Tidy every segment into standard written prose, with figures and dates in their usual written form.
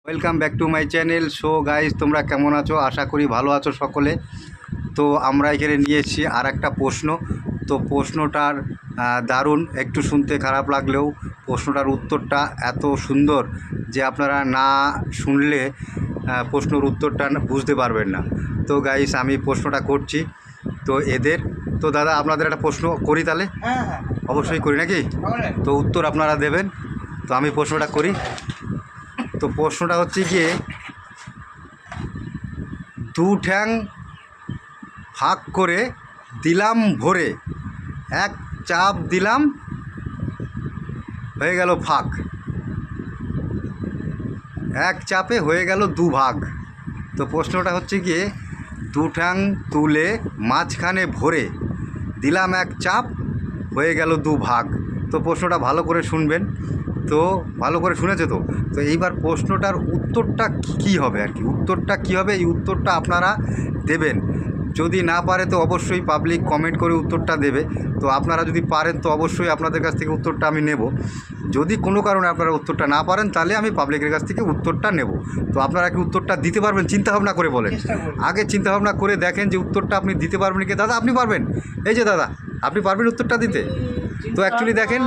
Welcome back to my channel. So guys, তোমরা কেমন আছো? আশা করি ভালো আছো সকলে। তো আমরা এখানে নিয়ে এসেছি আর একটা প্রশ্ন। তো প্রশ্নটার দারুণ, একটু শুনতে খারাপ লাগলেও প্রশ্নটার উত্তরটা এত সুন্দর যে আপনারা না শুনলে প্রশ্নের উত্তরটা বুঝতে পারবেন না। তো গাইজ, আমি প্রশ্নটা করছি তো এদের। তো দাদা, আপনাদের একটা প্রশ্ন করি তাহলে? হ্যাঁ, অবশ্যই করি নাকি? তো উত্তর আপনারা দেবেন। তো আমি প্রশ্নটা করি। তো প্রশ্নটা হচ্ছে গিয়ে, দু ঠ্যাং ফাঁক করে দিলাম ভরে, এক চাপ দিলাম হয়ে গেল ফাঁক, এক চাপে হয়ে গেল দুভাগ। তো প্রশ্নটা হচ্ছে গিয়ে, দু ঠ্যাং তুলে মাঝখানে ভরে দিলাম এক চাপ হয়ে গেল দুভাগ। তো প্রশ্নটা ভালো করে শুনবেন। তো ভালো করে শুনেছে তো? তো এইবার প্রশ্নটার উত্তরটা কী হবে আর কি, উত্তরটা কী হবে এই উত্তরটা আপনারা দেবেন। যদি না পারে তো অবশ্যই পাবলিক কমেন্ট করে উত্তরটা দেবে। তো আপনারা যদি পারেন তো অবশ্যই আপনাদের কাছ থেকে উত্তরটা আমি নেব। যদি কোনো কারণে আপনারা উত্তরটা না পারেন তাহলে আমি পাবলিকের কাছ থেকে উত্তরটা নেব। তো আপনারা কি উত্তরটা দিতে পারবেন? চিন্তাভাবনা করে বলেন। আগে চিন্তাভাবনা করে দেখেন যে উত্তরটা আপনি দিতে পারবেন কি। দাদা, আপনি পারবেন? এই যে দাদা, আপনি পারবেন উত্তরটা দিতে? তো অ্যাকচুয়ালি দেখেন,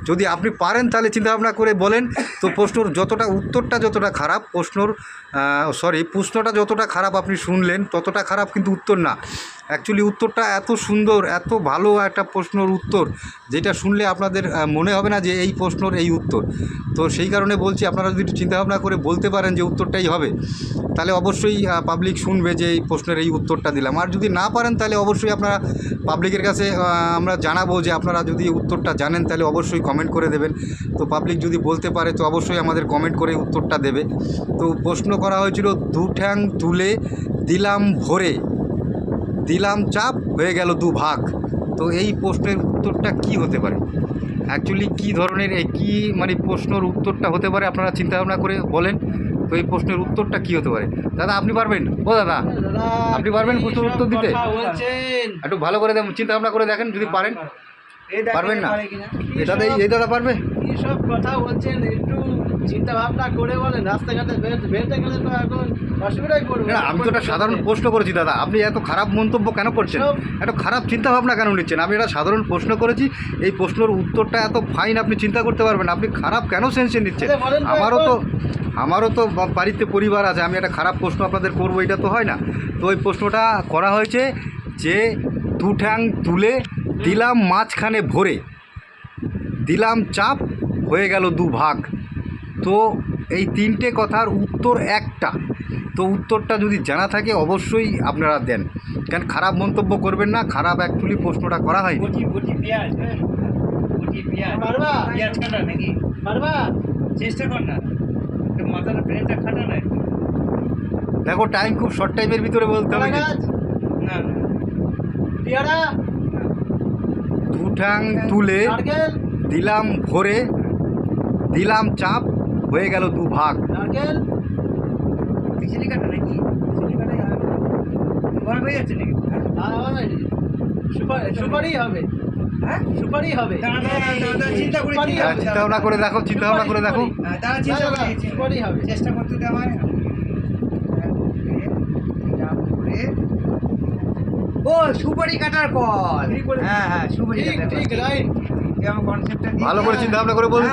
যদি আপনি পারেন তাহলে চিন্তাভাবনা করে বলেন। তো প্রশ্নর যতটা উত্তরটা যতটা খারাপ, প্রশ্নটা যতটা খারাপ আপনি শুনলেন ততটা খারাপ কিন্তু উত্তর না। অ্যাকচুয়ালি উত্তরটা এত সুন্দর, এত ভালো একটা প্রশ্নর উত্তর, যেটা শুনলে আপনাদের মনে হবে না যে এই প্রশ্নর এই উত্তর। তো সেই কারণে বলছি, আপনারা যদি একটু চিন্তাভাবনা করে বলতে পারেন যে উত্তরটাই হবে, তাহলে অবশ্যই পাবলিক শুনবে যে এই প্রশ্নের এই উত্তরটা দিলাম। আর যদি না পারেন তাহলে অবশ্যই আপনারা পাবলিকের কাছে আমরা জানাবো যে আপনারা যদি উত্তরটা জানেন তাহলে অবশ্যই কমেন্ট করে দেবেন। তো পাবলিক যদি বলতে পারে তো অবশ্যই আমাদের কমেন্ট করে উত্তরটা দেবে। তো প্রশ্ন করা হয়েছিল, দু ঠ্যাং তুলে দিলাম ভরে দিলাম চাপ হয়ে গেল দুভাগ। তো এই প্রশ্নের উত্তরটা কি হতে পারে? অ্যাকচুয়ালি কী ধরনের কী মানে প্রশ্নের উত্তরটা হতে পারে আপনারা চিন্তাভাবনা করে বলেন। তো এই প্রশ্নের উত্তরটা কী হতে পারে? দাদা, আপনি পারবেন? ও দাদা, আপনি পারবেন প্রশ্নের উত্তর দিতে? একটু ভালো করে চিন্তাভাবনা করে দেখেন, যদি পারেন। পারবেন না? এই দাদা পারবে? সব কথা বলছেন, একটু চিন্তা ভাবনা করে বলেন। রাস্তাঘাটে বেরোতে গেলে তো এখন অসুবিধায় পড়বে। না, আমি তো একটা সাধারণ প্রশ্ন করেছি দাদা, আপনি এত খারাপ মন্তব্য কেন করছেন? এত খারাপ চিন্তাভাবনা কেন নিচ্ছেন? আমি একটা সাধারণ প্রশ্ন করেছি, এই প্রশ্নের উত্তরটা এত ফাইন আপনি চিন্তা করতে পারবেন, আপনি খারাপ কেন সেন্সে নিচ্ছেন? আমারও তো বাড়িতে পরিবার আছে, আমি একটা খারাপ প্রশ্ন আপনাদের করবো, এটা তো হয় না। তো ওই প্রশ্নটা করা হয়েছে যে, দু ঠ্যাং তুলে দিলাম মাঝখানে ভরে দিলাম চাপ হয়ে গেল দুভাগ। তো এই তিনটে কথার উত্তর একটা। তো উত্তরটা যদি জানা থাকে অবশ্যই আপনারা দেন, কারণ খারাপ মন্তব্য করবেন না। খারাপ অ্যাকচুয়ালি প্রশ্নটা করা হয় চেষ্টা কর না, মাথাটা ব্রেনটা খাটা নাই। দেখো, টাইম খুব শর্ট টাইমের ভিতরে বলতে হবে। না, দু ঠ্যাং তুলে দিলাম ভরে দিলাম চাপ হয়ে গেল দুভাগ। খিচুড়ি কাটা নাকি? বড় হয়ে যাচ্ছে নাকি? সুপারি হবে। হ্যাঁ, সুপারি হবে। চিন্তাভাবনা করে দেখো, চিন্তাভাবনা করে দেখো। সুপারি হবে, চেষ্টা করতে দেওয়া হয়। ও সুপারি কাটার কল। হ্যাঁ, সুপারি কাটার ঠিক রাইট। ভালো করে চিন্তা ভাবনা করে বলুন।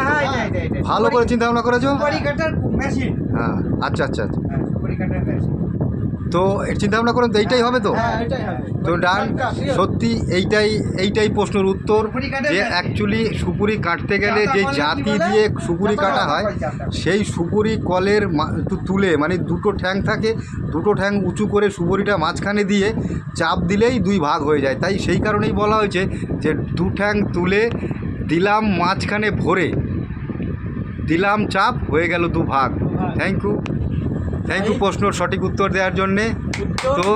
ভালো করে চিন্তা ভাবনা করেছো? সুপারি কাটার মেশিন। হ্যাঁ, আচ্ছা আচ্ছা আচ্ছা। সুপারি কাটার মেশিন। তো চিন্তা ভাবনা করেন তো এইটাই হবে তো? তো ডান, সত্যি এইটাই প্রশ্নের উত্তর। যে অ্যাকচুয়ালি সুপুরি কাটতে গেলে যে জাতি দিয়ে সুপুরি কাটা হয়, সেই সুপুরি কলের তুলে, মানে দুটো ঠ্যাং থাকে, দুটো ঠ্যাং উঁচু করে সুপুরিটা মাঝখানে দিয়ে চাপ দিলেই দুই ভাগ হয়ে যায়। তাই সেই কারণেই বলা হয়েছে যে দু ঠ্যাং তুলে দিলাম মাঝখানে ভরে দিলাম চাপ হয়ে গেল দুভাগ। থ্যাংক ইউ প্রশ্নর সঠিক উত্তর দেওয়ার জন্যে। তো